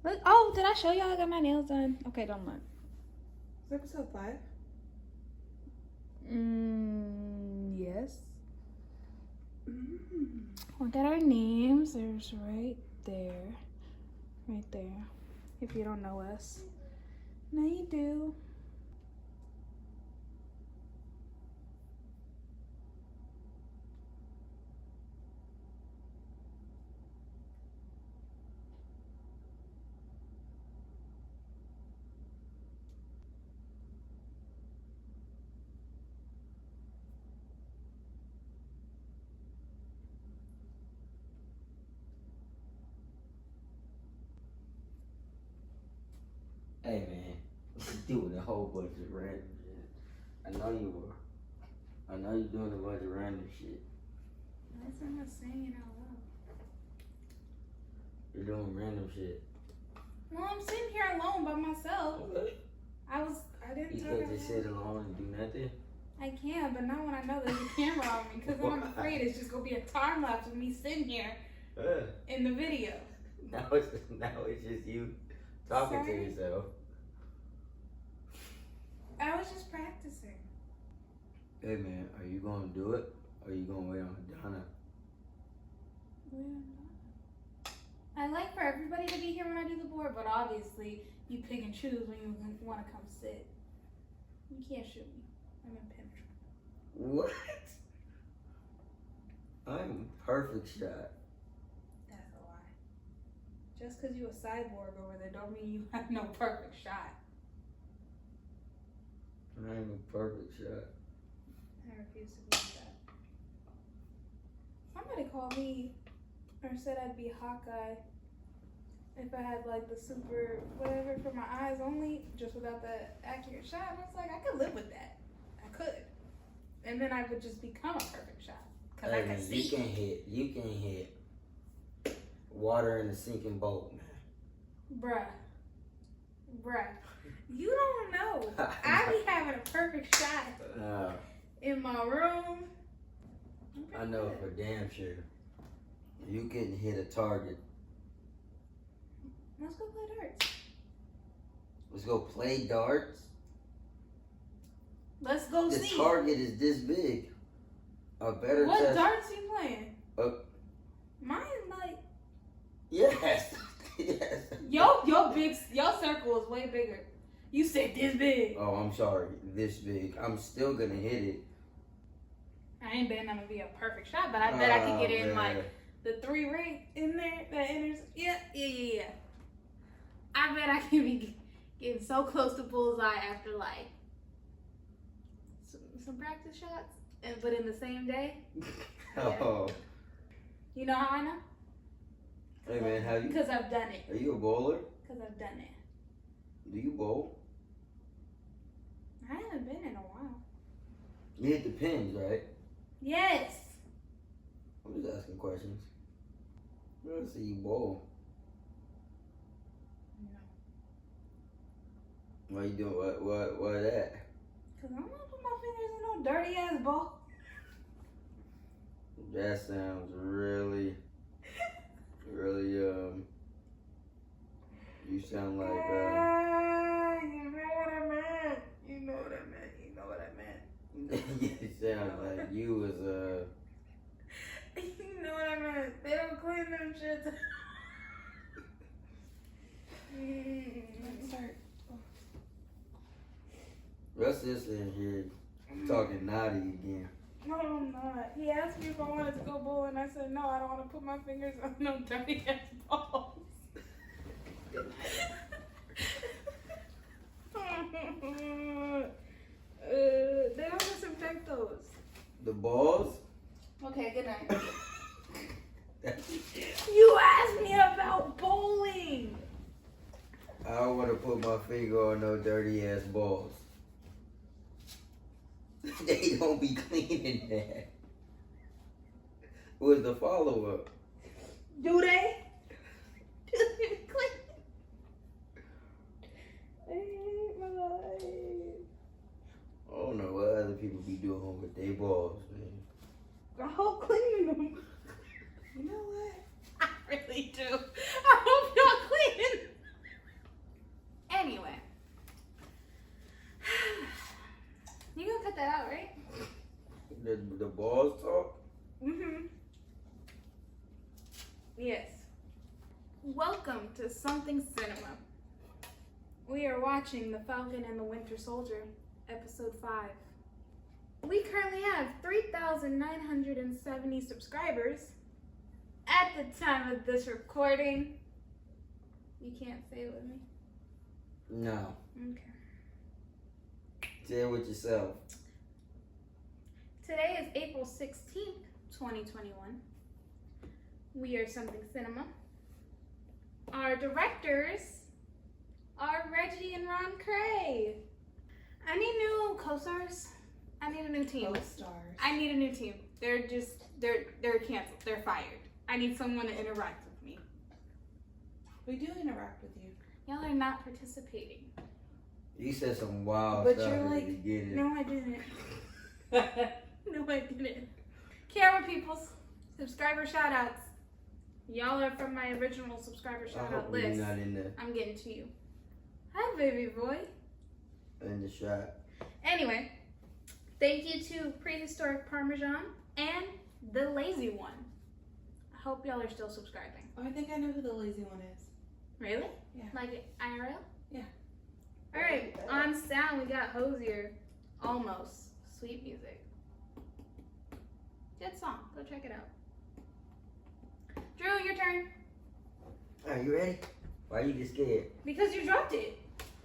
Look, oh, did I show y'all I got my nails done? Okay, don't look. Is episode 5? Yes. Look at our names. There's right there. Right there. If you don't know us. Now you do. Hey man, doing a whole bunch of random shit. I know you were. I know you're doing a bunch of random shit. That's I'm not saying it out loud. You're doing random shit. Well, I'm sitting here alone by myself. Okay. I didn't You talk can't about just sit alone and do nothing. I can, but not when I know there's a camera on me, because then I'm afraid it's just gonna be a time lapse of me sitting here in the video. Now it's just you talking Sorry. to yourself. I was just practicing. Hey man, are you gonna do it? Or are you gonna wait on Donna? I like for everybody to be here when I do the board, but obviously you pick and choose when you want to come sit. You can't shoot me. I'm impenetrable. What? I'm perfect shot. That's a lie. Just because you a cyborg over there don't mean you have no perfect shot. I'm a perfect shot. I refuse to believe that. Somebody called me or said I'd be Hawkeye if I had like the super whatever for my eyes only, just without the accurate shot. And I was like, I could live with that. I could. And then I would just become a perfect shot. Because I could see. You can hit water in a sinking boat, man. Bruh. You don't know. I be having a perfect shot in my room. I know for damn sure. You can hit a target. Let's go play darts. Let's go play darts. Let's go The see. target is this big. A better What test. darts you playing? Mine like. Yes. Yes. Your circle is way bigger. You said this big. Oh, I'm sorry. This big. I'm still gonna hit it. I ain't betting I'm gonna be a perfect shot, but I bet I could get in like the 3 ring in there that enters. Yeah. I bet I can be getting so close to bullseye after like some practice shots, but in the same day. Oh. You know how I know? Hey man, have you? Because I've done it. Are you a bowler? Because I've done it. Do you bowl? I haven't been in a while. You hit the pins, right? Yes. I'm just asking questions. Let's see you bowl. No. Why you doing? Why that? Because I'm not putting my fingers in no dirty ass ball. That sounds really, you sound like, You know what I meant. You know what I meant. you sound like you was, You know what I meant. They don't clean them shits. Let's start. Russ is in here talking naughty again. No, I'm not. He asked me if I wanted to go bowling. I said, no, I don't want to put my fingers on no dirty ass balls. They don't disinfect those. The balls? Okay, good night. You asked me about bowling. I don't want to put my finger on no dirty ass balls. They don't be cleaning that. What's the follow up? Do they? Do they clean? I hate my life. I don't know what other people be doing with their balls, man. I hope cleaning them. You know what? I really do. I hope y'all cleaning. Welcome to Something Cinema. We are watching The Falcon and the Winter Soldier, episode 5. We currently have 3,970 subscribers at the time of this recording. You can't say it with me? No. Okay. Say it with yourself. Today is April 16th, 2021. We are Something Cinema. Our directors are Reggie and Ron Cray. I need new co-stars. I need a new team. Co-stars. I need a new team. They're canceled. They're fired. I need someone to interact with me. We do interact with you. Y'all are not participating. You said some wild But stuff you're at like, the beginning. No, I didn't. No, I didn't. Camera peoples, subscriber shout outs. Y'all are from my original subscriber I shout hope out we're list. not in the I'm getting to you. Hi, baby boy. shot. Anyway, thank you to Prehistoric Parmesan and The Lazy One. I hope y'all are still subscribing. Oh, I think I know who the lazy one is. Really? Yeah. Like IRL? Yeah. Alright, on sound we got Hosier. Almost. Sweet music. Good song. Go check it out. Drew, your turn. Are you ready? Why you get scared? Because you dropped it.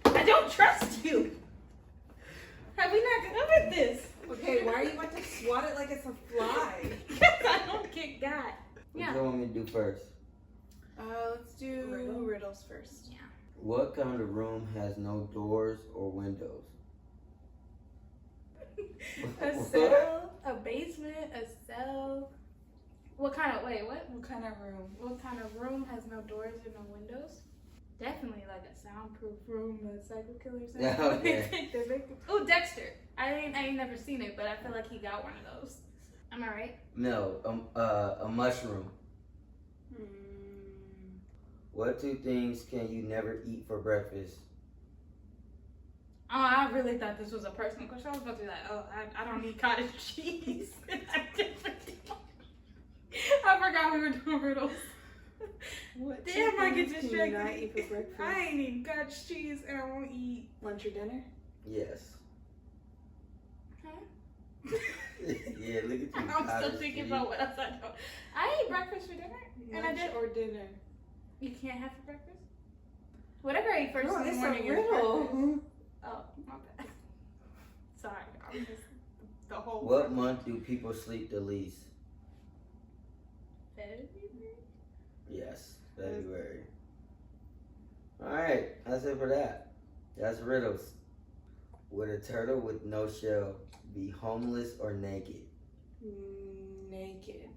I don't trust you. Have we not covered this? Okay, why are you about to swat it like it's a fly? Because I don't get got. What Yeah. do you want me to do first? Let's do riddles first. Yeah. What kind of room has no doors or windows? A cell, a basement, a cell. What kind of what? What kind of room? What kind of room has no doors or no windows? Definitely like a soundproof room, a psycho killer sound. Yeah, okay. Oh, Dexter. I ain't never seen it, but I feel like he got one of those. Am I right? No, a mushroom. What two things can you never eat for breakfast? Oh, I really thought this was a personal question. I was about to be like, oh, I don't need cottage cheese. I forgot we were doing riddles. What Damn, I get can distracted. you not eat for breakfast? I ain't eating cottage cheese and I won't eat. Lunch or dinner? Yes. Huh? Yeah, look at you. I'm still cottage thinking cheese. about what else I know. I ate breakfast for dinner. And I Lunch did. or dinner? You can't have for breakfast? Whatever I eat first No, in the it's morning a is riddle. breakfast. Oh, my bad. Sorry, I'm just the whole. What month do people sleep the least? February? Yes, February. Alright, that's it for that. That's riddles. Would a turtle with no shell be homeless or naked? Naked.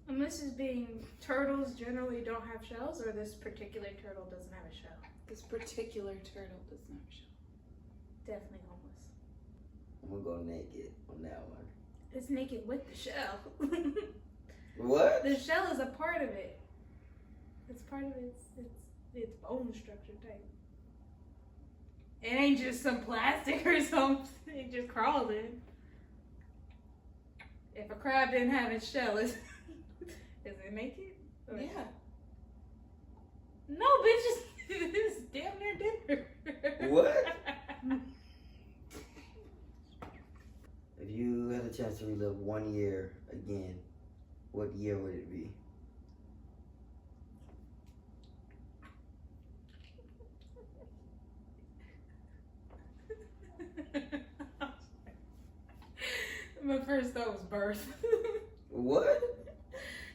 And this is being turtles generally don't have shells, or this particular turtle doesn't have a shell? This particular turtle does not show. Definitely homeless. I'm gonna go naked on that one. It's naked with the shell. What? The shell is a part of it. It's part of its bone structure type. It ain't just some plastic or something. It just crawled in. If a crab didn't have its shell, is it naked? Or- Yeah. No, bitch, it's damn near dinner. What? If you had a chance to relive 1 year again, what year would it be? My first thought was birth. What?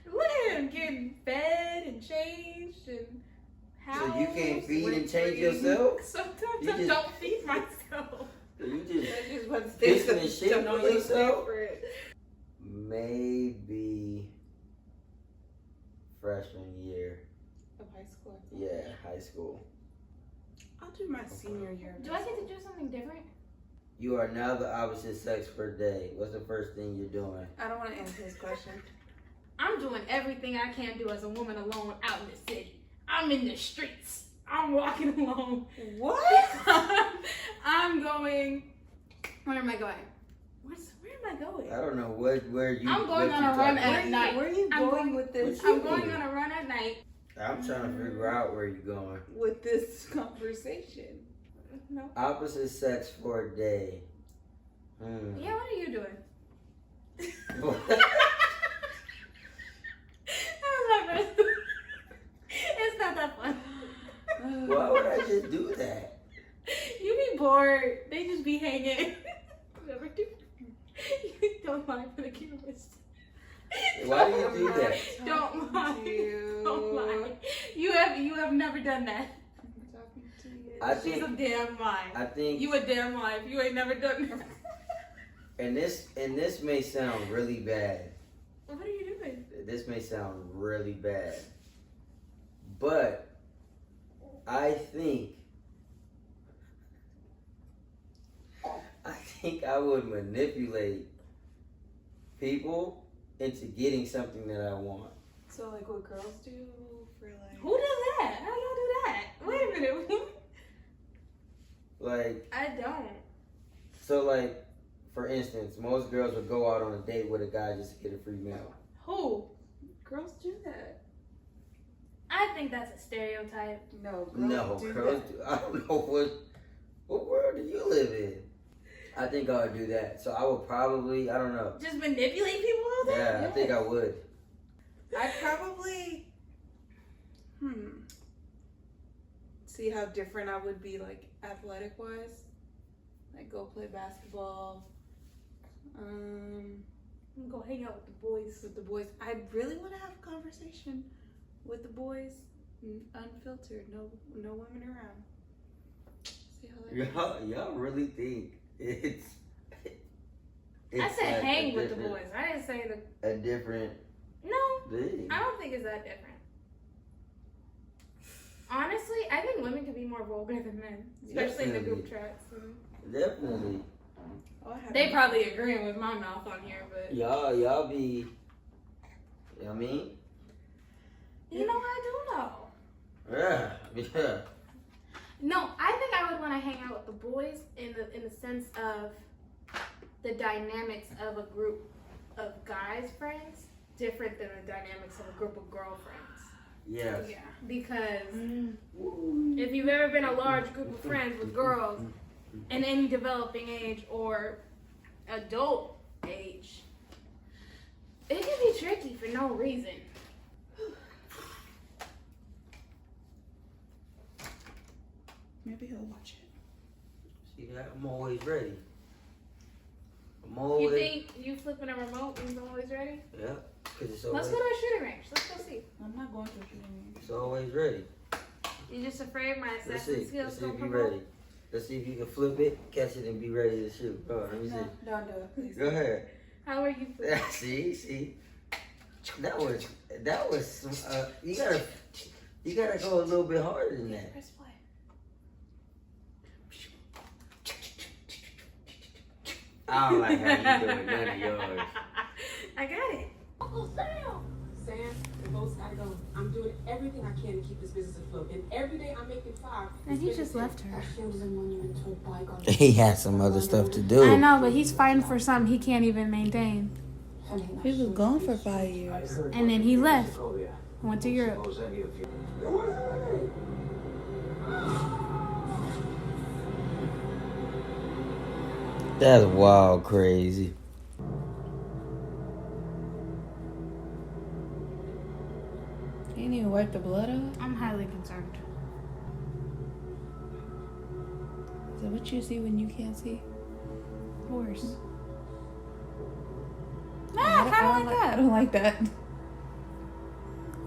Liam getting fed and changed and housed. So you can't feed and change free. yourself? Sometimes You I just- don't feed myself. You just I just want to Fixing and shit don't know for your yourself? favorite. maybe freshman year. Of high school. Yeah, high school. I'll do my senior year. of Do high I get school. to do something different? You are now the opposite sex for a day. What's the first thing you're doing? I don't want to answer this question. I'm doing everything I can do as a woman alone out in the city. I'm in the streets. I'm walking alone. What? I'm going. Where am I going? Where am trying to go with? I don't know where you. I'm going what on you a run talking at about. night. Where are you I'm going going- with this? What you I'm going doing? on a run at night. I'm trying to figure out where you're going. With this conversation. No. Opposite sex for a day. Yeah, what are you doing? That was my first. It's not that fun. Why would I just do that? You be bored. They just be hanging. Never do. You don't lie for the cameras. Why do you do that? Don't lie. You. Don't lie. You have never done that. I'm talking to you. I She's a think. damn lie. I think. You a damn lie if you ain't never done that. And this may sound really bad. What are you doing? This may sound really bad. But I think I would manipulate people into getting something that I want. So like what girls do for like. Who does that? How y'all do that? Wait a minute. Like, I don't. so like, for instance, most girls would go out on a date with a guy just to get a free meal. Who? Girls do that. I think that's a stereotype. No, girls No, do girls that. do. I don't know what world do you live in? I think I would do that. So I would probably, I don't know. Just manipulate people all day? Yeah, I think I would. I'd probably see how different I would be like athletic wise. Like go play basketball. Go hang out with the boys. With the boys. I really want to have a conversation with the boys. Unfiltered. No women around. See how that Y'all really think it's I said like hang a with the different- boys. I didn't say the. A different No, thing. I don't think it's that different. Honestly, I think women can be more vulgar than men, especially in the group chats. Definitely. Oh, I have They probably agreeing with my mouth on here, but Y'all be, you know what I mean? you know I do know. Yeah. No, I think I would want to hang out with the boys in the sense of the dynamics of a group of guys friends different than the dynamics of a group of girlfriends. Yes. Yeah. Because if you've ever been a large group of friends with girls in any developing age or adult age, it can be tricky for no reason. Maybe he'll watch it. See that? I'm always ready. I'm You always. think you flipping a remote and you're always ready? Yeah. Cause it's Let's always. go to a shooting range. Let's go see. I'm not going to a shooting range. It's always ready. You're just afraid my Let's see. assessment skills Let's see don't if you come ready. Let's see if you can flip it, catch it, and be ready to shoot. Go on, let me see. No, don't do it, please. Go ahead. How are you flipping? see. That was some, you gotta go a little bit harder than that. Press play. I don't like how you doing none of yours. I got it. Uncle Sam! Sam, the boat's gotta go. I'm doing everything I can to keep this business afloat. And every day I'm making $5. And he just left her. I showed him when you into a bygone. He had some other stuff to do. I know, but he's fighting for something he can't even maintain. He was gone for 5 years. And then he left. Went to Europe. That's wild, crazy. He didn't even wipe the blood off. I'm highly concerned. Is that what you see when you can't see? Horse. I Nah, kind of like I that. don't like that.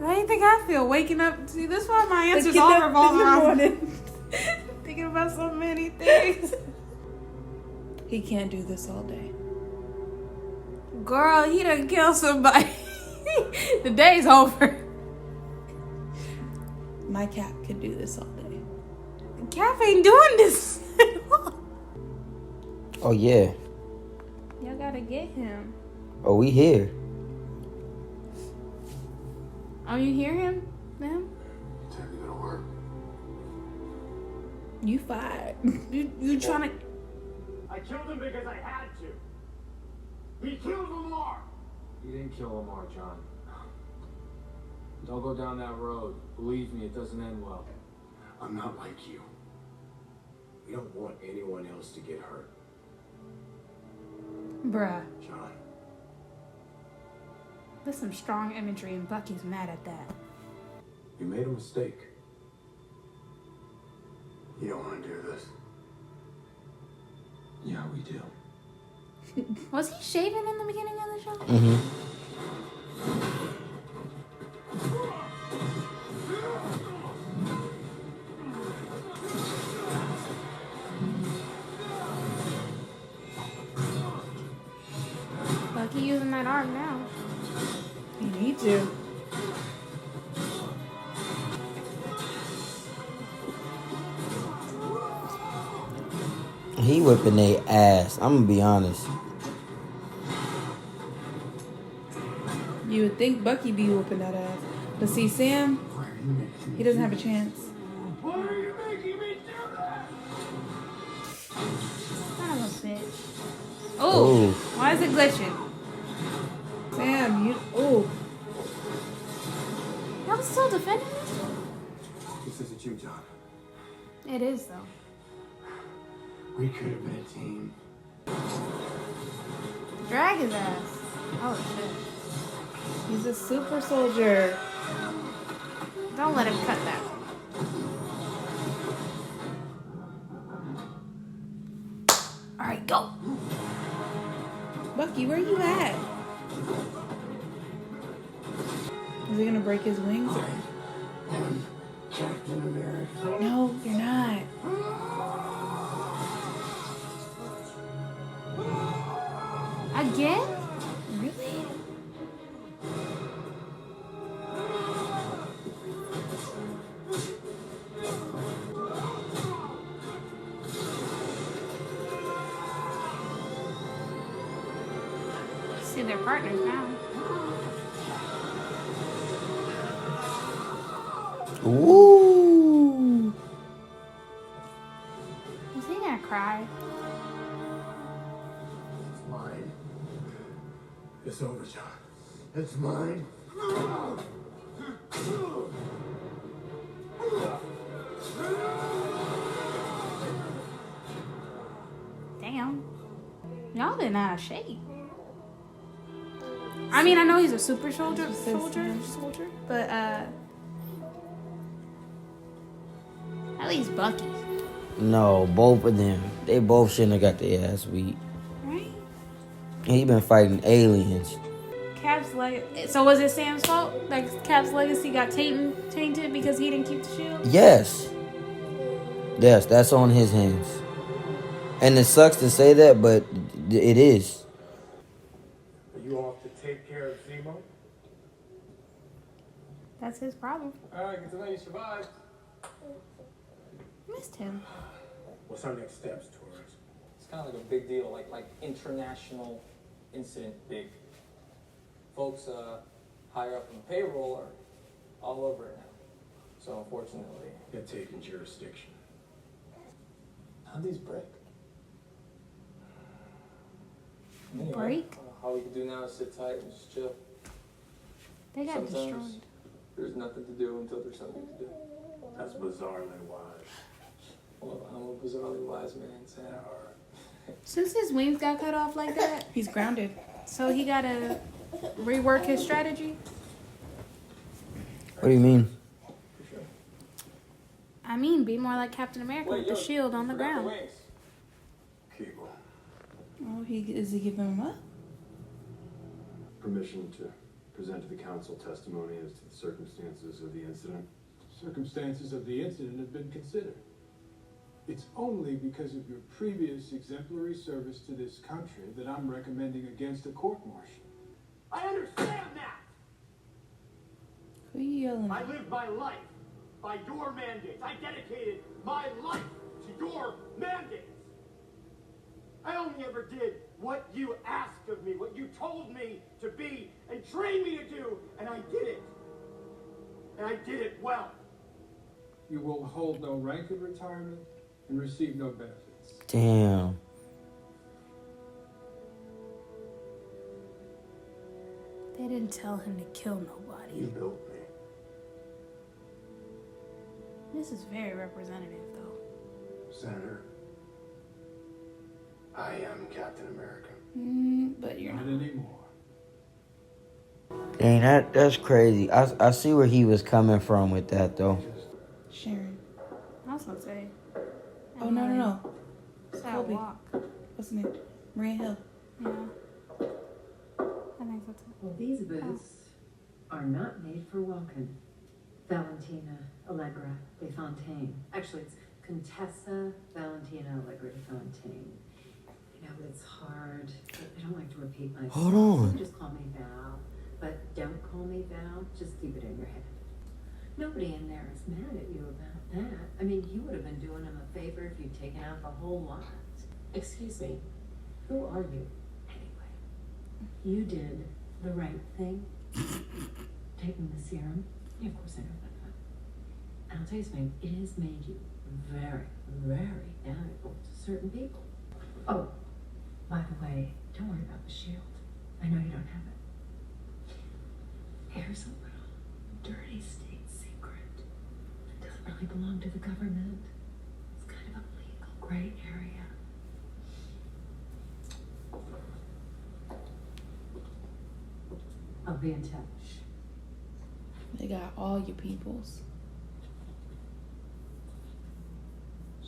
How do you think I feel waking up? See, this is why my answers Get all that revolve in the around morning. thinking about so many things. He can't do this all day. Girl, he done killed somebody. The day's over. My cat could do this all day. Cap ain't doing this. Oh yeah. Y'all gotta get him. Oh, we here. Oh, you hear him? Ma'am? You fired. You trying to... I killed him because I had to. He killed Lamar! You didn't kill Lamar, John. Don't go down that road. Believe me, it doesn't end well. I'm not like you. We don't want anyone else to get hurt. Bruh. John. There's some strong imagery, and Bucky's mad at that. You made a mistake. You don't want to do this. Yeah, we do. Was he shaving in the beginning of the show? Mm-hmm. Bucky using that arm now. You need to. He whipping their ass. I'm gonna be honest. You would think Bucky be whooping that ass. But see, Sam, he doesn't have a chance. Why are you making me do that? Son of a bitch. Oh. Oh, why is it glitching? Sam, you. Oh. Y'all still defending this? This isn't you, John. It is, though. We could have been a team. Drag his ass. Oh, shit. He's a super soldier. Don't let him cut that. Alright, go. Bucky, where you at? Is he gonna break his wings? Captain America. No, you're not. Again? Really? See, they're partners now. Ooh. Is he gonna cry? It's mine. It's over, John. It's mine. Damn. Y'all didn't have shade. I mean, I know he's a super soldier, but at least Bucky, No, both of them. They both shouldn't have got their ass beat. right? He been fighting aliens. Cap's legacy. So was it Sam's fault? Like Cap's legacy got tainted because he didn't keep the shield? Yes. Yes, that's on his hands. And it sucks to say that, but it is. Are you off to take care of Zemo? That's his problem. Alright, good to know you survived. Missed him. What's our next steps, Torres? It's kind of like a big deal, like international incident big. Folks higher up in the payroll are all over it now. So unfortunately, They're taking jurisdiction. how'd these break? Anyway, Break? all we can do now is sit tight and just chill. They got Sometimes destroyed. there's nothing to do until there's something to do. That's bizarrely wise. Well, I'm a bizarrely wise man, Sam. Since his wings got cut off like that, He's grounded. so he gotta rework his strategy. What do you mean? For sure. I mean, be more like Captain America with the shield on the forgot ground. wings. Cable. Oh, is he giving him up? Permission to present to the council testimony as to the circumstances of the incident. Circumstances of the incident have been considered. It's only because of your previous exemplary service to this country that I'm recommending against a court-martial. I understand that! Who you yelling I at? live my life by your mandates. I dedicated my life to your mandates. I only ever did what you asked of me, what you told me to be and trained me to do, and I did it. And I did it well. You will hold no rank of retirement and receive no benefits. Damn. They didn't tell him to kill nobody. You built me. This is very representative, though. Senator, I am Captain America. But you're Not not. anymore. Dang, that's crazy. I see where he was coming from with that though. Sharon. I was gonna say. Oh, no. Kobe. Kobe. What's the name? Maria Hill. Yeah. I think so too. Well, these boots are not made for walking. Valentina Allegra de Fontaine. Actually, it's Contessa Valentina Allegra de Fontaine. You know, it's hard. I don't like to repeat myself. Hold on. So just call me Val. But don't call me Val. Just keep it in your head. Nobody in there is mad at you about that. I mean, you would have been doing him a favor if you'd taken out the whole lot. Excuse me, who are you? Anyway, you did the right thing. Taking the serum. Yeah, of course I know about that. And I'll tell you something, it has made you very, very valuable to certain people. Oh, by the way, don't worry about the shield. I know you don't have it. Here's a little dirty state secret that doesn't really belong to the government. It's kind of a legal gray area. I'll be in touch. They got all your peoples.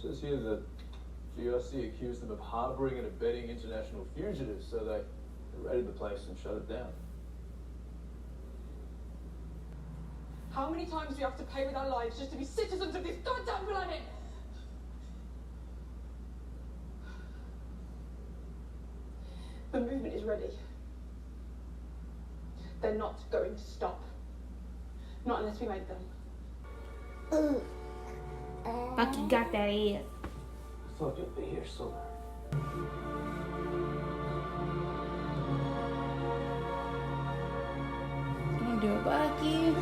Says here that GRC accused them of harboring and abetting international fugitives, so they raided the place and shut it down. How many times do we have to pay with our lives just to be citizens of this goddamn planet? The movement is ready. They're not going to stop. Not unless we make them. Bucky got that ass. I thought you'd be here sooner. Don't do it, Bucky.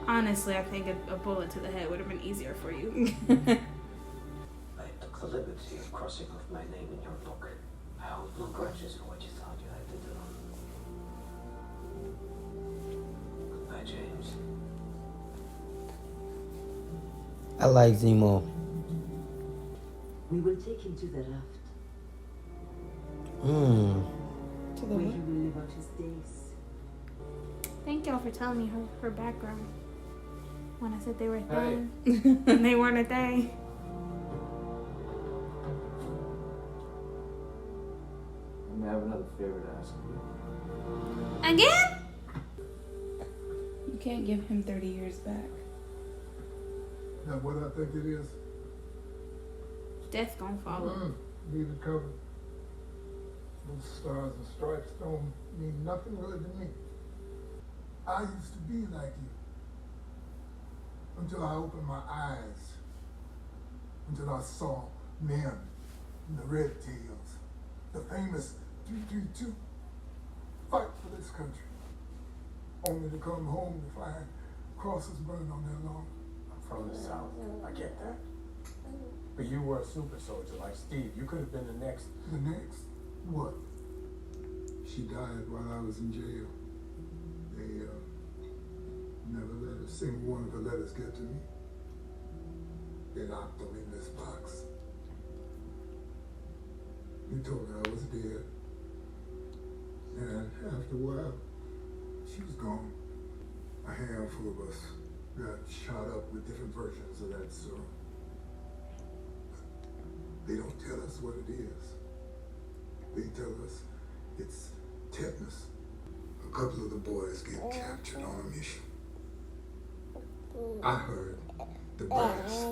Honestly, I think a bullet to the head would have been easier for you. I took the liberty of crossing off my name in your book. I hold no grudges for what you thought you had to do. Goodbye, James. I like Zemo. We will take him to the raft, To the where what? he will live out his days. Thank y'all for telling me her background. When I said they were a Hey. thing, and they weren't a thing. I have another favor to ask of you. Again? You can't give him 30 years back. Now what I think it is? Death gonna follow. Leave it covered. Those stars and stripes don't mean nothing really to me. I used to be like you. Until I opened my eyes. Until I saw men in the red tails. The famous 332 fight for this country. Only to come home to find crosses burning on their lawn. I'm from the South. I get that. But you were a super soldier like Steve. You could have been the next. The next? What? She died while I was in jail. They never let a single one of her letters get to me. They locked them in this box. You told her I was dead. And after a while, she was gone. A handful of us got shot up with different versions of that serum. They don't tell us what it is. They tell us it's tetanus. A couple of the boys get captured on a mission. I heard the brass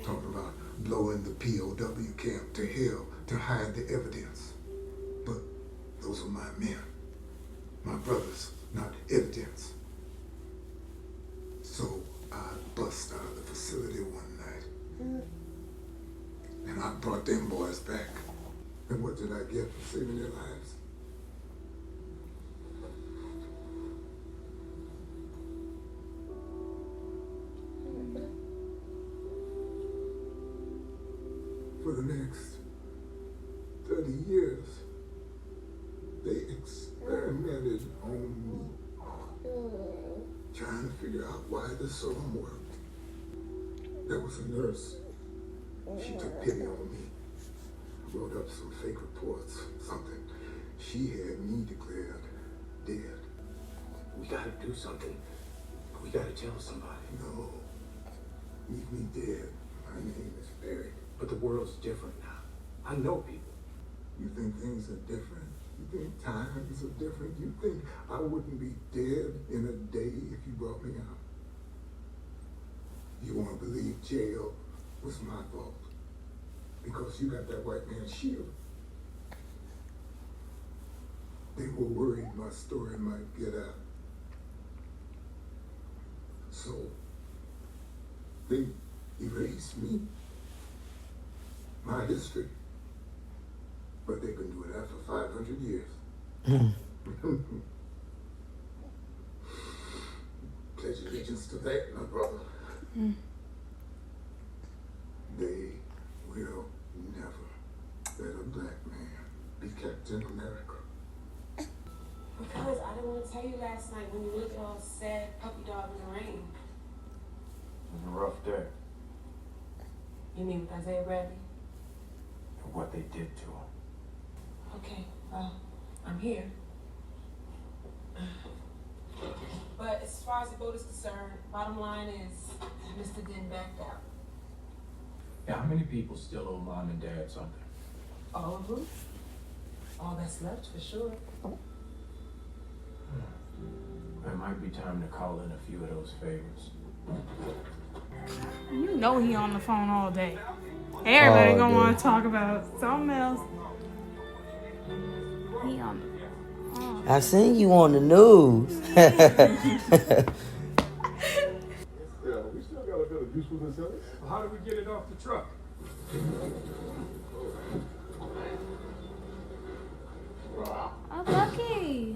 talking about blowing the POW camp to hell to hide the evidence. But those are my men, my brothers, not evidence. So I bust out of the facility one night. And I brought them boys back. And what did I get for saving their lives? experimented on me, trying to figure out why the serum worked. There was a nurse. She took pity on me. Wrote up some fake reports, something. She had me declared dead. We gotta do something. We gotta tell somebody. No. Leave me dead. My name is buried. But the world's different now. I know people. You think things are different? You think times are different? You think I wouldn't be dead in a day if you brought me out? You want to believe jail was my fault because you got that white man's shield. They were worried my story might get out. So they erased me, my history. But they've been doing that for 500 years. Pledge allegiance to that, my brother. They will never let a black man be Captain America. Because I didn't want to tell you last night when you looked all sad, puppy dog in the rain. It was a rough day You mean with Isaiah Bradley? for what they did to him. Okay, well, I'm here. But as far as the vote is concerned, bottom line is Mr. Din backed out. Yeah, how many people still owe mom and dad something? All of them? All that's left for sure. It might be time to call in a few of those favors. You know he on the phone all day. Everybody All gonna day. want to talk about something else. He on the phone. I seen you on the news. Yeah, we still got a bit of usefulness in it. How do we get it off the truck? Oh, lucky.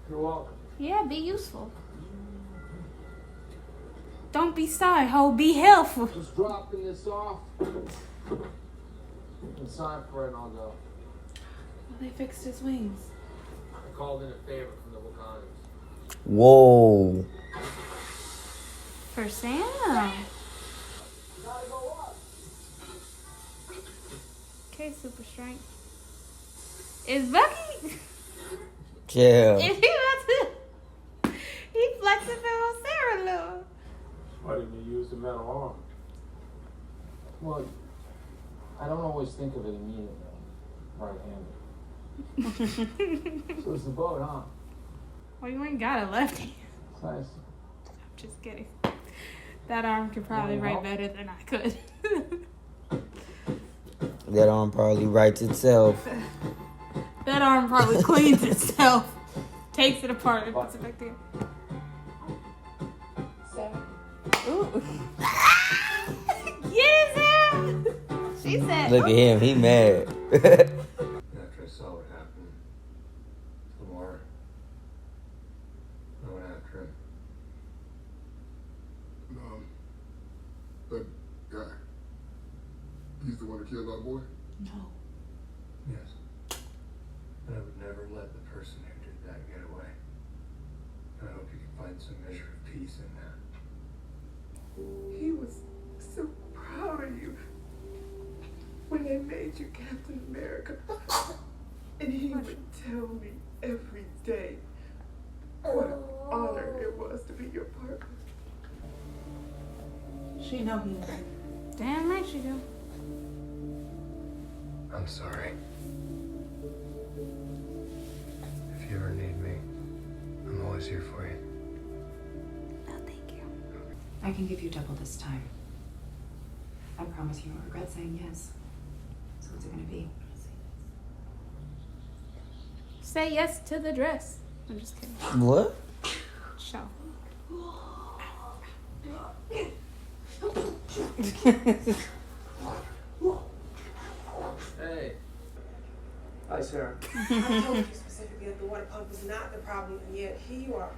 You're welcome. Yeah, be useful. Don't be sorry, ho. Be helpful. Just dropping this off. And sign for it and I'll go. They fixed his wings. I called in a favor from the Wakandans. Whoa. For Sam. Okay, super strength. Is Bucky? Yeah. Is he about to? He flexing on Sarah, little. Why didn't you use the metal arm? Well, I don't always think of it immediately. Right-handed. So it's the boat, huh? Well, you ain't got a left hand. It's nice. I'm just kidding. That arm could probably write better than I could. That arm probably writes itself. That arm probably cleans itself. Takes it apart and puts it back there. Sarah. Ooh. Yes, Sarah. She said. Look at him, he mad. After I saw what happened, Lamar, I went after him. That guy, he's the one who killed our boy? No. Yes. And I would never let the person who did that get away. And I hope you can find some measure of peace in that. He was so proud of you when they made you Captain America. And he would tell me every day what an honor it was to be your partner. She know he is. Damn right she do. I'm sorry. If you ever need me, I'm always here for you. No, thank you. I can give you double this time. I promise you won't regret saying yes. So what's it gonna be? Say yes to the dress. I'm just kidding. What? Show. Hey. Hi, Sarah. I told you specifically that the water pump was not the problem, and yet here you are.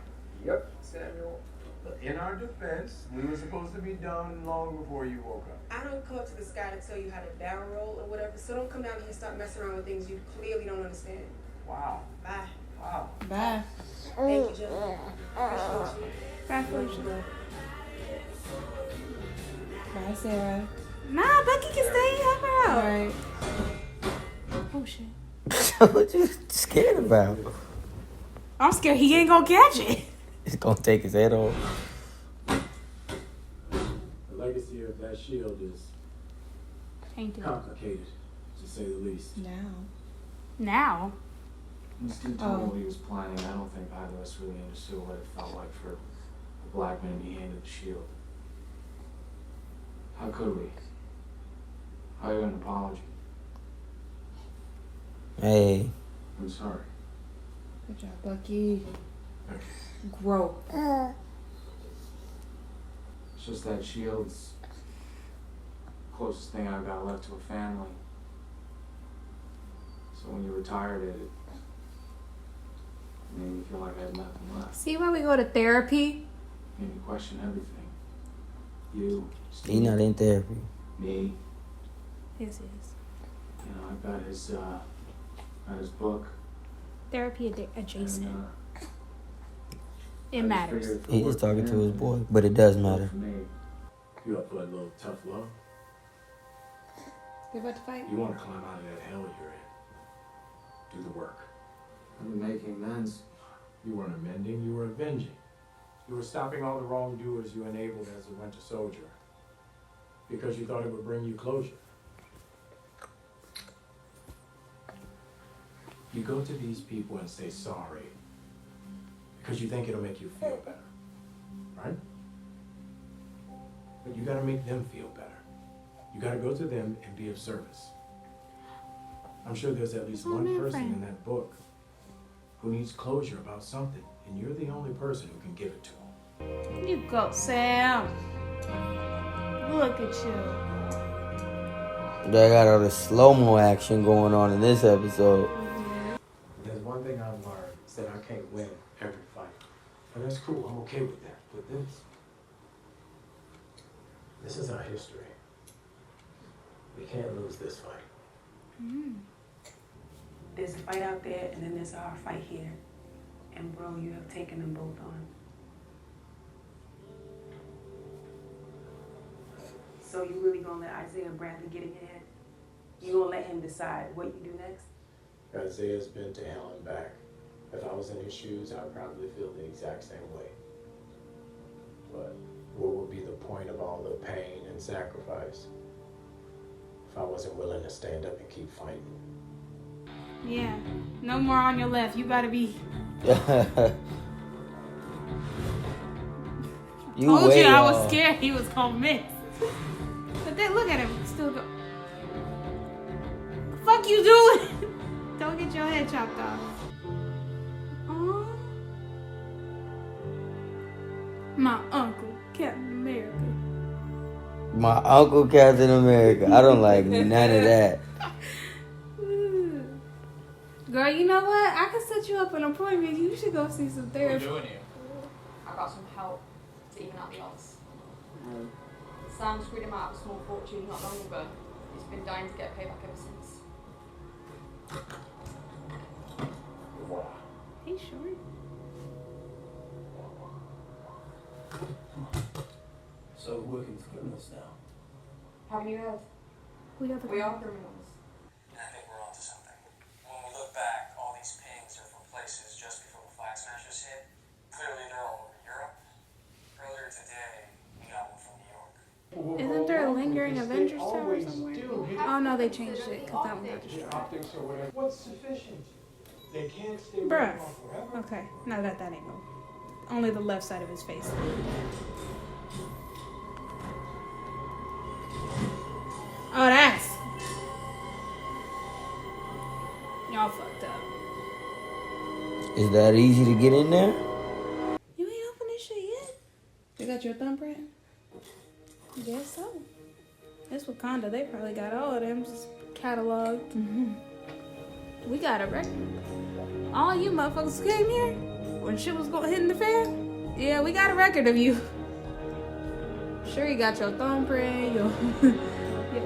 Yep, Samuel. But in our defense, we were supposed to be done long before you woke up. I don't come up to the sky to tell you how to barrel roll or whatever, so don't come down here and start messing around with things you clearly don't understand. Wow. Bye. Bye. Thank you, Jill. Bye, Felicia. Bye, Sarah. Nah, Becky can stay. Help her out. Alright. Oh, shit. What you scared about? I'm scared he ain't gonna catch it. It's gonna take his head off. The legacy of that shield is complicated, to say the least. Now? Winston told me what he was planning. I don't think either of us really understood what it felt like for a black man to be handed the shield. How could we? How you an apology? Hey. I'm sorry. Good job, Bucky. Grow. It's just that shield's closest thing I've got left to a family. So when you retired it made me feel like I had nothing left. See why we go to therapy? Made me question everything. You, He not in therapy. me. Yes, he is. You know, I've got his book. Therapy adjacent. And, it matters. He is talking to his boy, but it does matter. You up for a little tough love? You about to fight? You want to climb out of that hell you're in. Do the work. I've been making amends. You weren't amending, you were avenging. You were stopping all the wrongdoers you enabled as a winter soldier. Because you thought it would bring you closure. You go to these people and say sorry. Because you think it'll make you feel better. Right? But you gotta make them feel better. You gotta go to them and be of service. I'm sure there's at least one person in that book who needs closure about something, and you're the only person who can give it to them. You go, Sam. Look at you. They got all the slow-mo action going on in this episode. There's one thing I've learned, is that I can't win every fight. But that's cool, I'm okay with that. But this is our history. We can't lose this fight. There's a fight out there, and then there's our fight here. And bro, you have taken them both on. So you really gonna let Isaiah Bradley get in your head? You gonna let him decide what you do next? Isaiah's been to hell and back. If I was in his shoes, I'd probably feel the exact same way. But what would be the point of all the pain and sacrifice if I wasn't willing to stand up and keep fighting? Yeah. No more on your left. You gotta be. Told you I was scared he was gonna miss. But then look at him. Still go. Fuck you doing? Don't get your head chopped off. Aww. My uncle, Captain America. My Uncle Captain America. I don't like none of that. Girl, you know what? I can set you up an appointment. You should go see some therapy. What are you doing here? I got some help to even out the odds. Sam screwed him out of a small fortune not long ago. He's been dying to get payback ever since. Hey, short. So we're working with criminals now. Haven't you heard? We are criminals. I think we're onto something. When we look back, all these pings are from places just before the Flag Smashers hit. Clearly they're all over Europe. Earlier today, we got one from New York. Isn't there a lingering Avengers tower somewhere? Oh no, they changed it because that one got destroyed. What's sufficient? They can't stay Bruh. forever. Okay, not at that angle. Only the left side of his face. Oh, that's. Y'all fucked up. Is that easy to get in there? You ain't open this shit yet? You got your thumbprint? Guess so. It's Wakanda. They probably got all of them just cataloged. We got a record. All you motherfuckers came here when shit was going hitting the fan. Yeah, we got a record of you. Sure, you got your thumbprint, your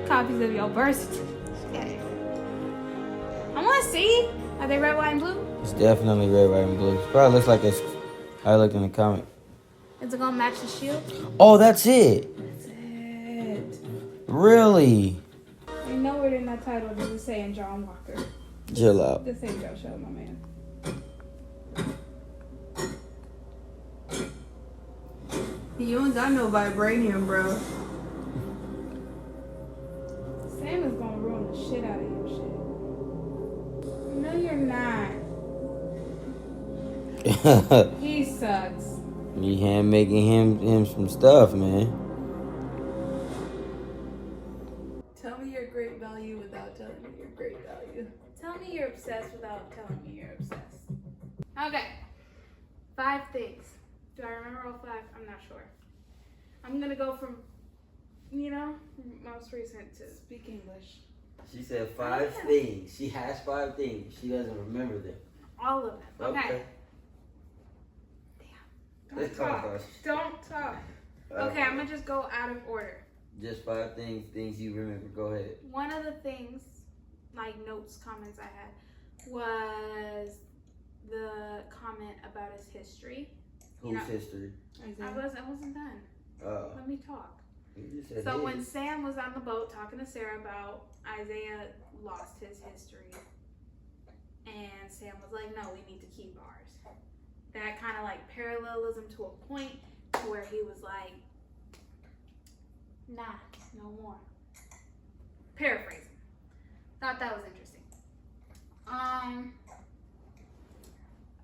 copies of your birth certificate. I want to see. I Are they red, white, and blue? It's definitely red, white, and blue. It probably looks like it's. I looked in the comic. Is it gonna match the shield? Oh, that's it. That's it. Really? Ain't nowhere in that title does it say John Walker. Chill out. This ain't Joe Show, my man. You ain't got no vibranium, bro. Sam is gonna ruin the shit out of your shit. No, you're not. He sucks. Me hand making him some stuff, man. Tell me your great value without telling me your great value. Tell me you're obsessed without telling me you're obsessed. Okay. 5 things. Do I remember all 5? I'm not sure. I'm gonna go from, most recent to speak English. She said 5 things. She has 5 things. She doesn't remember them. All of them. Okay. Let's Don't talk talk. about it. Don't talk. Okay, I'm gonna just go out of order. Just 5 things you remember. Go ahead. One of the things, like notes, comments I had, was the comment about his history. Whose history? I wasn't done. Let me talk. You just said So his. when Sam was on the boat talking to Sarah about Isaiah lost his history, and Sam was like, no, we need to keep ours. That kind of like parallelism to a point to where he was like, nah, no more. Paraphrasing. Thought that was interesting.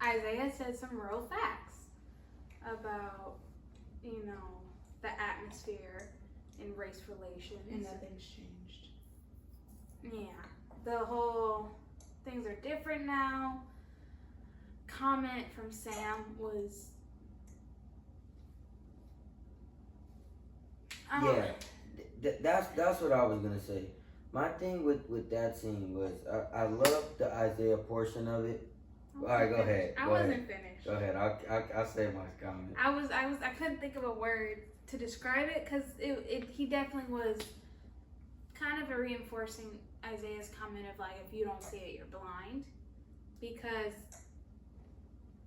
Isaiah said some real facts about, the atmosphere in race relations. And nothing's changed. Yeah. The whole things are different now. Comment from Sam was That's what I was gonna say. My thing with that scene was I loved the Isaiah portion of it. All right, go ahead. I wasn't finished. Go ahead. I'll say my comment. I couldn't think of a word to describe it because he definitely was kind of a reinforcing Isaiah's comment of like, if you don't see it, you're blind. Because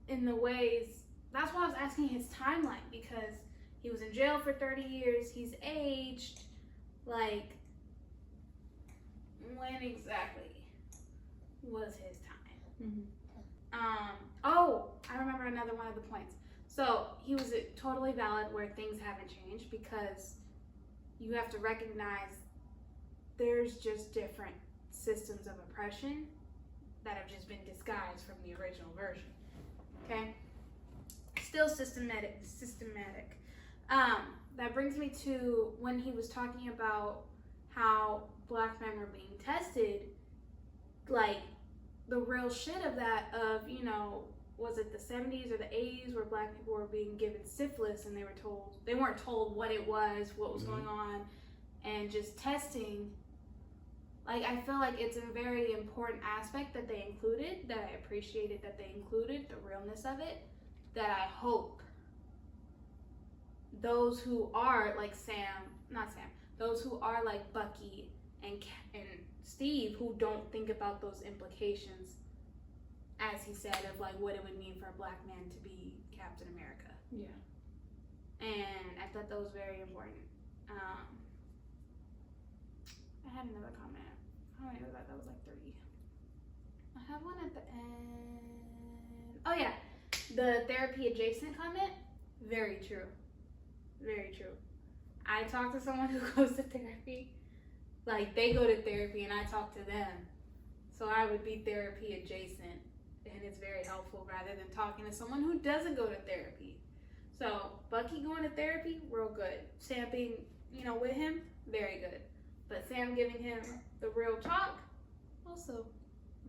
in the ways, that's why I was asking his timeline, because he was in jail for 30 years, he's aged, like, when exactly was his time? I remember another one of the points. So he was totally valid where things haven't changed, because you have to recognize there's just different systems of oppression that have just been disguised from the original version. Okay? Still systematic. That brings me to when he was talking about how black men were being tested, like the real shit of that of, was it the 70s or the 80s where black people were being given syphilis and they weren't told what it was, what was going on, and just testing. Like, I feel like it's a very important aspect that they included, that I appreciated that they included, the realness of it, that I hope those who are like those who are like Bucky and Steve, who don't think about those implications, as he said, of like what it would mean for a black man to be Captain America. Yeah. And I thought that was very important. I had another comment. How many was that? That was like 3. I have one at the end. Oh yeah, the therapy adjacent comment. Very true. Very true. I talk to someone who goes to therapy. Like, they go to therapy and I talk to them. So I would be therapy adjacent. And it's very helpful rather than talking to someone who doesn't go to therapy. So Bucky going to therapy, real good. Sam being, with him, very good. But Sam giving him the real talk, also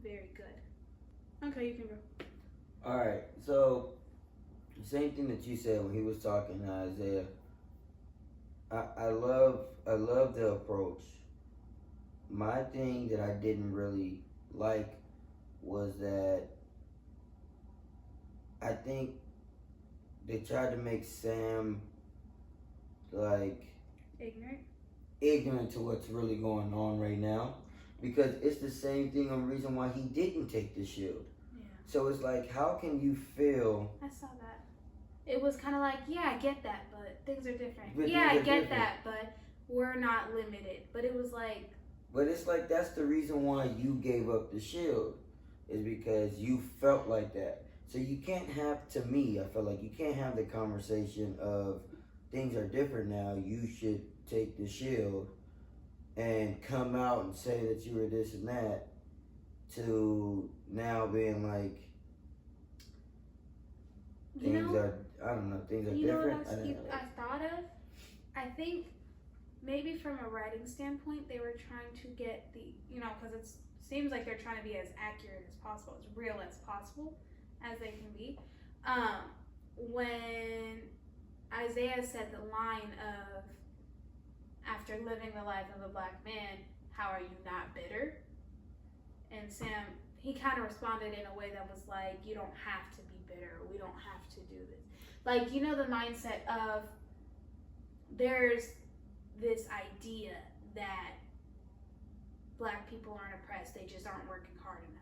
very good. Okay, you can go. All right, so same thing that you said when he was talking to Isaiah. I love the approach. My thing that I didn't really like was that I think they tried to make Sam like ignorant to what's really going on right now. because it's the same thing on the reason why he didn't take the shield. Yeah. So it's like, how can you feel? I saw that. It was kind of like, yeah, I get that, but things are different. But yeah, I things are get different. that, but we're not limited. But it was like, But it's like, that's the reason why you gave up the shield, is because you felt like that. So you can't have, to me, I feel like you can't have the conversation of things are different now, you should take the shield, and come out and say that you were this and that, to now being like, things are, I don't know, things are you know different. what I thought of? I think maybe from a writing standpoint, they were trying to get the, because it seems like they're trying to be as accurate as possible, as real as possible as they can be. When Isaiah said the line of, after living the life of a black man, how are you not bitter? And Sam, he kind of responded in a way that was like, you don't have to be bitter. We don't have to do this. Like, the mindset of, there's this idea that black people aren't oppressed, they just aren't working hard enough.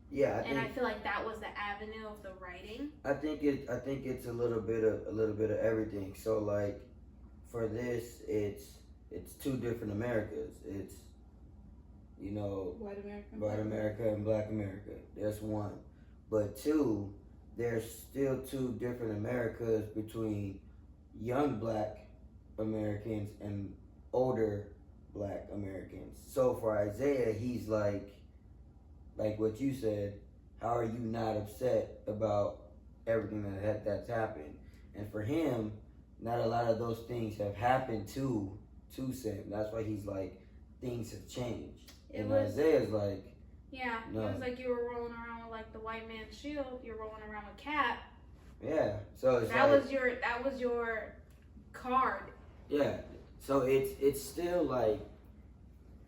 Yeah, I feel like that was the avenue of the writing. I think it's a little bit of everything. So like, for this, it's two different Americas. It's white America and black America. That's one. But two, there's still two different Americas between young black Americans and older black Americans. So for Isaiah, he's like what you said, how are you not upset about everything that's happened? And for him, not a lot of those things have happened to Sam. That's why he's like, things have changed. Isaiah's like, yeah, no. It was like you were rolling around with like the white man's shield. You're rolling around with Cap. Yeah, so it's that was your card. Yeah, so it's still like,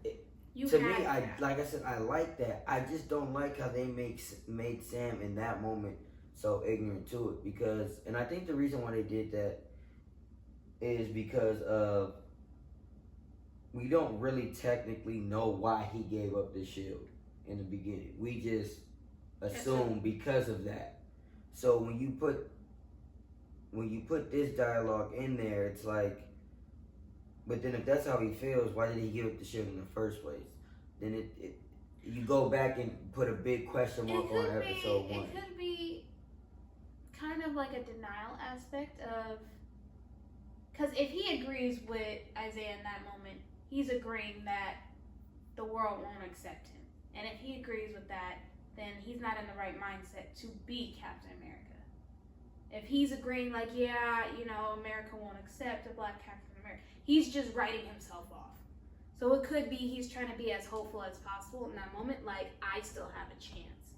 to me, like I said, I like that. I just don't like how they made Sam in that moment so ignorant to it, because, and I think the reason why they did that is because of, we don't really technically know why he gave up the shield in the beginning. We just assume because of that. So when you put this dialogue in there, it's like, but then if that's how he feels, why did he give up the shield in the first place? Then you go back and put a big question mark on episode 1. It could be kind of like a denial aspect of, because if he agrees with Isaiah in that moment, he's agreeing that the world won't accept him. And if he agrees with that, then he's not in the right mindset to be Captain America. If he's agreeing like, yeah, America won't accept a black Captain America, he's just writing himself off. So it could be he's trying to be as hopeful as possible in that moment, like, I still have a chance.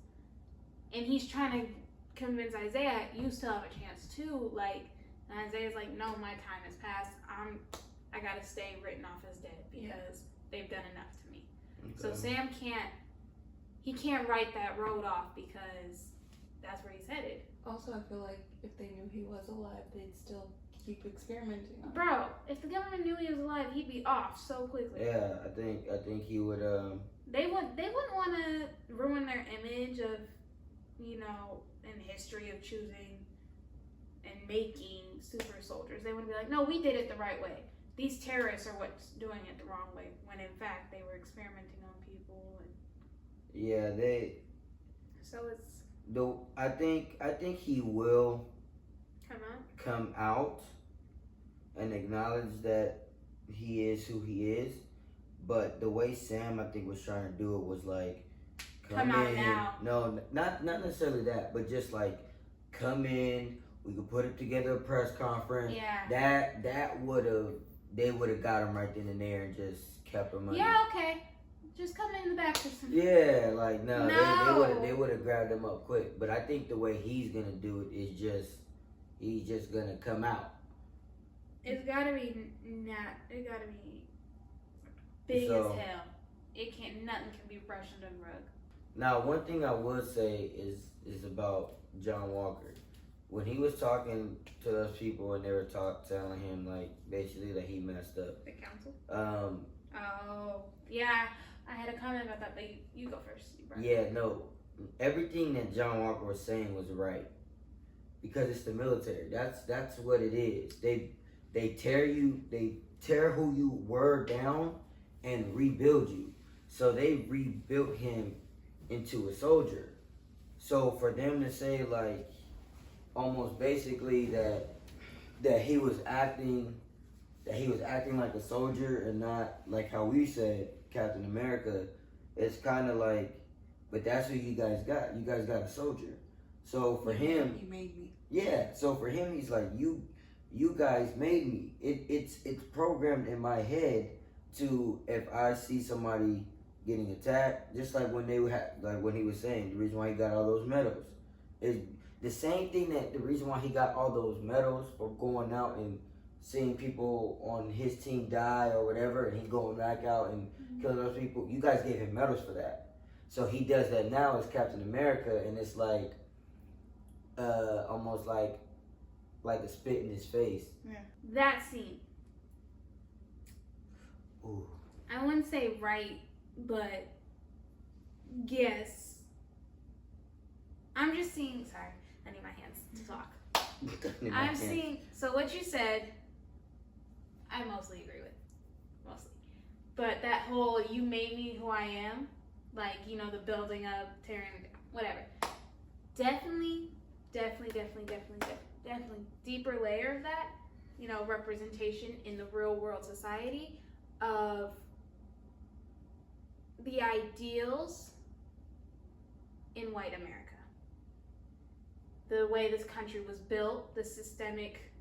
And he's trying to convince Isaiah, you still have a chance too. Like, and Isaiah's like, no, my time has passed. I gotta stay written off as dead because they've done enough to me. Okay. So Sam can't write that road off because that's where he's headed. Also, I feel like if they knew he was alive, they'd still keep experimenting on him. Bro, if the government knew he was alive, he'd be off so quickly. Yeah, I think he would. They wouldn't want to ruin their image of, in history of choosing and making super soldiers. They wouldn't be like, no, we did it the right way. These terrorists are what's doing it the wrong way, when in fact they were experimenting on people. Yeah, they. So it's. I think he will come out and acknowledge that he is who he is, but the way Sam, I think, was trying to do it was like, come out in. Now. No, not necessarily that, but just like, come in. We could put it together a press conference. Yeah. They would have got him right then and there and just kept him under. Yeah, okay. Just come in the back or something. Yeah, like no. They would have grabbed him up quick. But I think the way he's gonna do it is he's just gonna come out. It's gotta be big as hell. Nothing can be brushed under the rug. Now, one thing I would say is about John Walker. When he was talking to those people and they were telling him like basically that he messed up. The council? Oh yeah. I had a comment about that, but you go first. Yeah, no. Everything that John Walker was saying was right. Because it's the military. That's what it is. They tear who you were down and rebuild you. So they rebuilt him into a soldier. So for them to say like almost basically that he was acting like a soldier and not like how we said Captain America, it's kind of like, but that's who you guys got. You guys got a soldier. So for him, You made me. yeah. So for him, he's like, you guys made me. It's programmed in my head to, if I see somebody getting attacked, just like when they had, like when he was saying the reason why he got all those medals is the same thing that the reason why he got all those medals for going out and seeing people on his team die or whatever, and he going back out and killing those people. You guys gave him medals for that. So he does that now as Captain America, and it's like almost like a spit in his face. Yeah. That scene. Ooh. I wouldn't say right, but yes. I'm just seeing. Sorry, I need my hands to talk. I'm seeing. So what you said, I mostly agree with. Mostly. But that whole "you made me who I am," like, you know, the building up, tearing it down, whatever. Definitely deeper layer of that, you know, representation in the real world society of the ideals in white America. The way this country was built, the systemic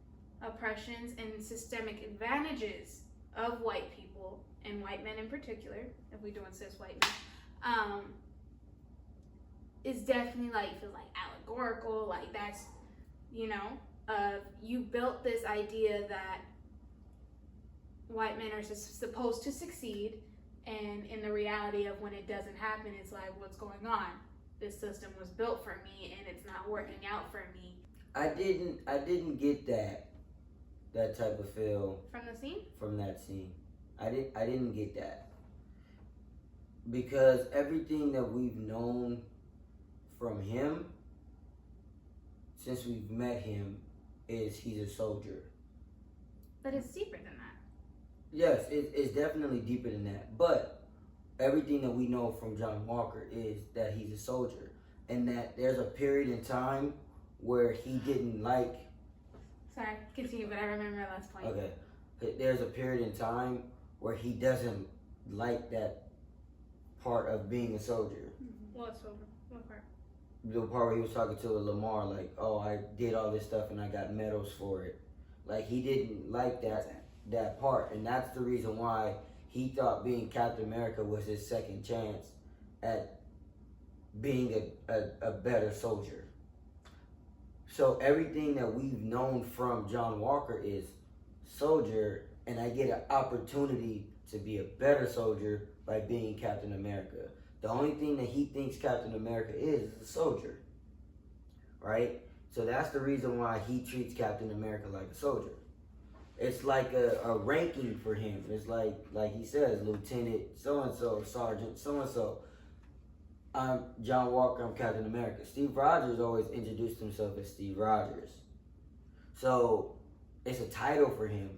oppressions and systemic advantages of white people, and white men in particular, if we're doing cis white men, is definitely like, feels like allegorical, like that's, you know, you built this idea that white men are supposed to succeed, and in the reality of when it doesn't happen, it's like, what's going on? This system was built for me and it's not working out for me. I didn't get that type of feel From the scene? From that scene. I didn't get that. Because everything that we've known from him since we've met him is he's a soldier. But it's deeper than that. Yes, it's definitely deeper than that. But everything that we know from John Walker is that he's a soldier. And that there's a period in time where he didn't like... Sorry, continue, but I remember my last point. Okay. There's a period in time where he doesn't like that part of being a soldier. What's over? What part? The part where he was talking to Lamar, like, oh, I did all this stuff and I got medals for it. Like, he didn't like that part. And that's the reason why he thought being Captain America was his second chance at being a better soldier. So everything that we've known from John Walker is soldier, and I get an opportunity to be a better soldier by being Captain America. The only thing that he thinks Captain America is a soldier, right? So that's the reason why he treats Captain America like a soldier. It's like a ranking for him. It's like he says, Lieutenant so-and-so, Sergeant so-and-so. I'm John Walker, I'm Captain America. Steve Rogers always introduced himself as Steve Rogers. So it's a title for him.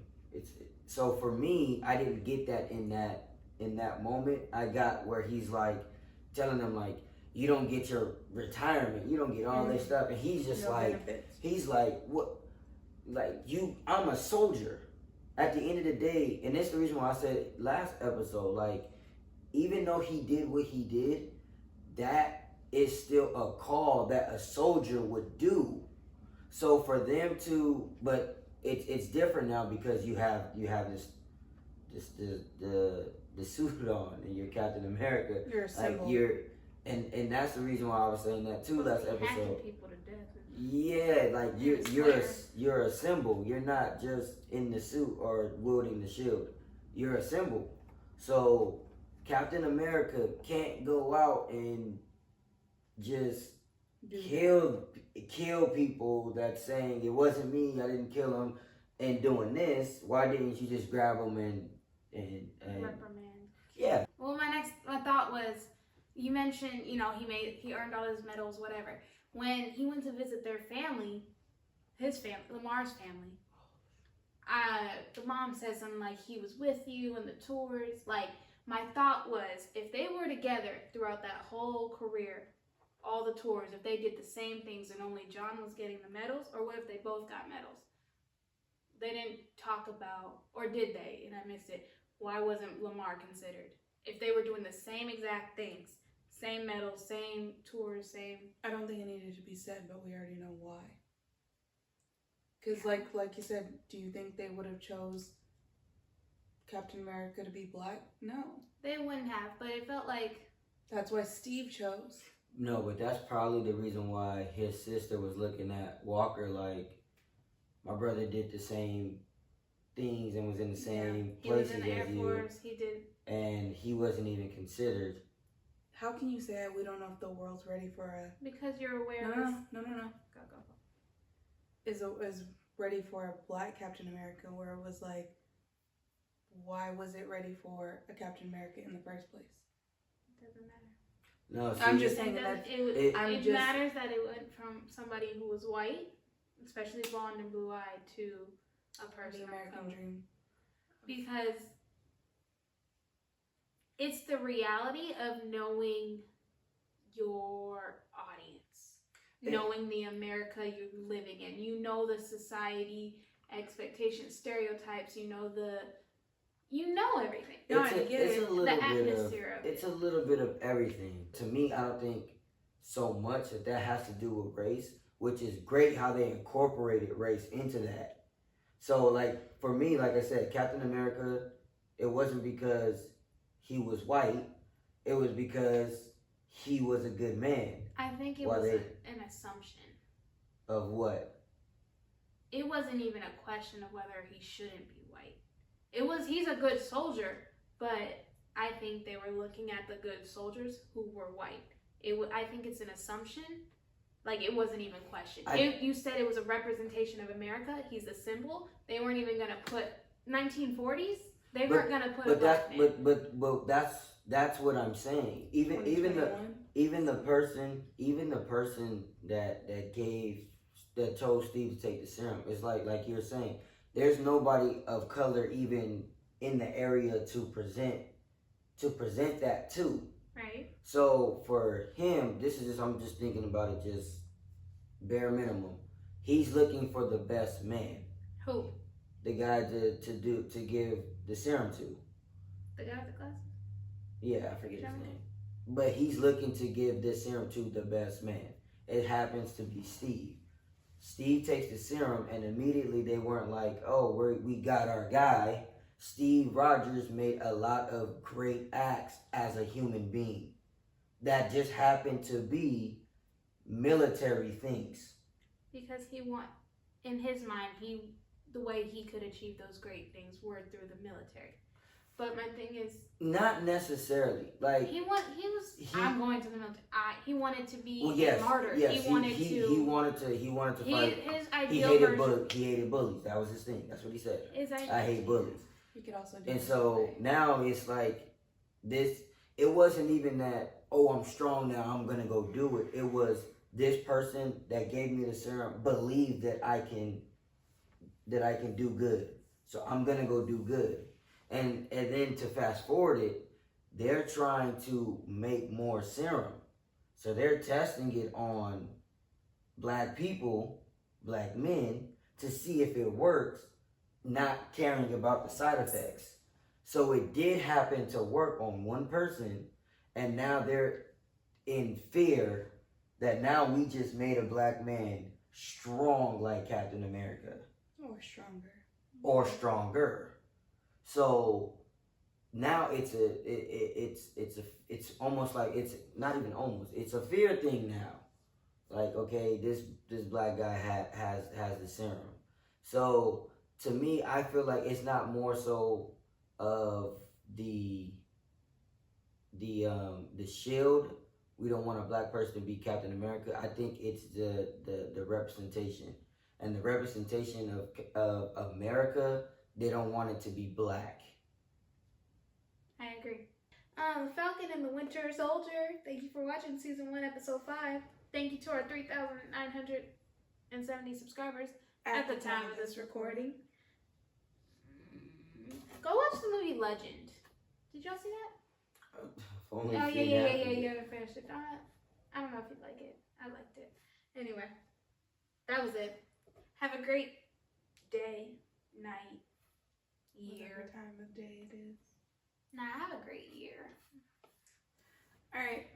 So for me, I didn't get that in that moment. I got where he's like telling them like, you don't get your retirement, you don't get all this stuff, and he's just he's like, what? Like, I'm a soldier. At the end of the day, and that's the reason why I said last episode, like, even though he did what he did, that is still a call that a soldier would do. So for them to, but it's different now because you have the suit on and you're Captain America. You're a symbol. Like and that's the reason why I was saying that too last episode. People to death. Yeah, like you're a symbol. You're not just in the suit or wielding the shield. You're a symbol. So Captain America can't go out and just kill people that's saying it wasn't me, I didn't kill him, and doing this. Why didn't you just grab him and reprimand? Yeah. Well, my next my thought was, you mentioned, you know, he earned all his medals, whatever. When he went to visit their family, his family, Lamar's family, the mom said something like he was with you in the tours. Like, my thought was, if they were together throughout that whole career, all the tours, if they did the same things and only John was getting the medals, or what if they both got medals? They didn't talk about, or did they, and I missed it, why wasn't Lamar considered? If they were doing the same exact things, same medals, same tours, same... I don't think it needed to be said, but we already know why. Because like you said, do you think they would have chose Captain America to be black? No. They wouldn't have, but it felt like... That's why Steve chose. No, but that's probably the reason why his sister was looking at Walker like, my brother did the same things and was in the same places he was in the Air as you, Force, he did... and he wasn't even considered. How can you say we don't know if the world's ready for a... Because you're aware No. Go. Is ready for a black Captain America, where it was like, why was it ready for a Captain America in the first place? It doesn't matter. No, see, I'm just saying that it matters that it went from somebody who was white, especially blonde and blue-eyed, to a person the American of color. dream. Because it's the reality of knowing your audience, knowing the America you're living in. You know the society expectations, stereotypes. You know everything. It's a little bit of everything. To me, I don't think so much that has to do with race, which is great how they incorporated race into that. So, like, for me, like I said, Captain America, it wasn't because he was white, it was because he was a good man. I think it was an assumption. Of what? It wasn't even a question of whether he shouldn't be white. He's a good soldier, but I think they were looking at the good soldiers who were white. I think it's an assumption. Like, it wasn't even questioned. If you said it was a representation of America, he's a symbol. They weren't even gonna put 1940s. They weren't gonna put a black man. But that's what I'm saying. Even the person that told Steve to take the serum, it's like you're saying, there's nobody of color even in the area to present that to. Right. So for him, I'm just thinking about it, just bare minimum. He's looking for the best man. Who? The guy to give the serum to. The guy with the glasses? Yeah, I forget his name. But he's looking to give this serum to the best man. It happens to be Steve. Steve takes the serum, and immediately they weren't like, oh, we got our guy. Steve Rogers made a lot of great acts as a human being that just happened to be military things. Because in his mind, the way he could achieve those great things were through the military. But my thing is, not necessarily. Like I'm going to the military. He wanted to be a martyr. Yes, he wanted to fight. His ideal He hated bullies. That was his thing. That's what he said. I hate bullies. You could also do and so now it's like this. It wasn't even that, oh, I'm strong now, I'm gonna go do it. It was this person that gave me the serum believed that I can do good. So I'm gonna go do good. And then to fast forward it, they're trying to make more serum. So they're testing it on black people, black men, to see if it works, not caring about the side effects. So it did happen to work on one person, and now they're in fear that now we just made a black man strong like Captain America. Or stronger. So now it's almost like, it's not even almost, it's a fear thing now. Like, okay, this black guy has the serum. So to me, I feel like it's not more so of the shield. We don't want a black person to be Captain America. I think it's the representation. And the representation of America, they don't want it to be black. I agree. The Falcon and the Winter Soldier. Thank you for watching season 1, episode 5. Thank you to our 3,970 subscribers at the time of this recording. Go watch the movie Legend. Did y'all see that? Only Oh, seen yeah, half of it. you haven't finished it. I don't know if you'd like it. I liked it. Anyway, that was it. Have a great day, night, year. Whatever time of day it is. Nah, have a great year. Alright.